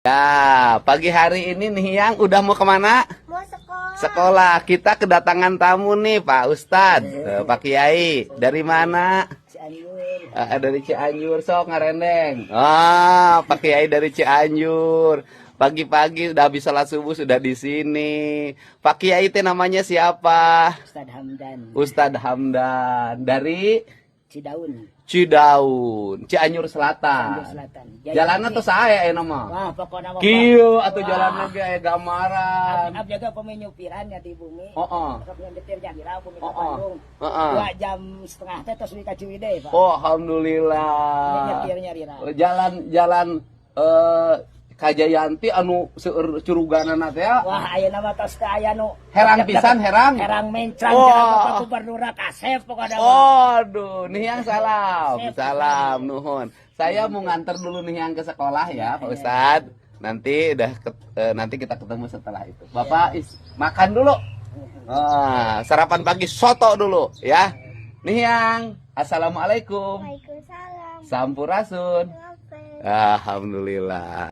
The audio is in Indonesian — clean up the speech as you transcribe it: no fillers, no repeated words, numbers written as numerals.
Ya, pagi hari ini nih yang udah mau kemana? Mau sekolah. Sekolah. Kita kedatangan tamu nih, Pak Ustadz, Pak Kiai. Dari mana? Cianjur. Dari Cianjur, sok ngarendeng. Pak Kiai dari Cianjur. Pagi-pagi udah habis salat subuh sudah di sini. Pak Kiai itu namanya siapa? Ustadz Hamdan. Ustadz Hamdan dari Cidaun. Cianjur Selatan. Cianjur Selatan. Jalannya tuh saya nama. Wah, pokoknya mah. Kieu atau jalannya ge gambaran. Ab jaga pemenyupiran ya di bumi. Heeh. Sok nyetir Jagira bumi ka Heeh. Bandung. Heeh. 2 jam setengah teh tos ka Ciwidey, Pak. Oh, alhamdulillah. Nyetirnya Rira. Jalan Kajayanti anu seueur curuganana teh. Wah, ayeuna mah tos teh aya nu Herang pisan, herang. herang mencrang Wah. cenah Bapak Gubernur Kasep pokoknya. Aduh, nih yang salam. Salam nuhun. Saya mau nganter dulu nih yang ke sekolah ya, Pak Ustadz. Nanti nanti kita ketemu setelah itu. Bapak makan dulu. Sarapan pagi soto dulu ya. Nih yang assalamualaikum. Waalaikumsalam. Sampurasun. Ngapain? Alhamdulillah.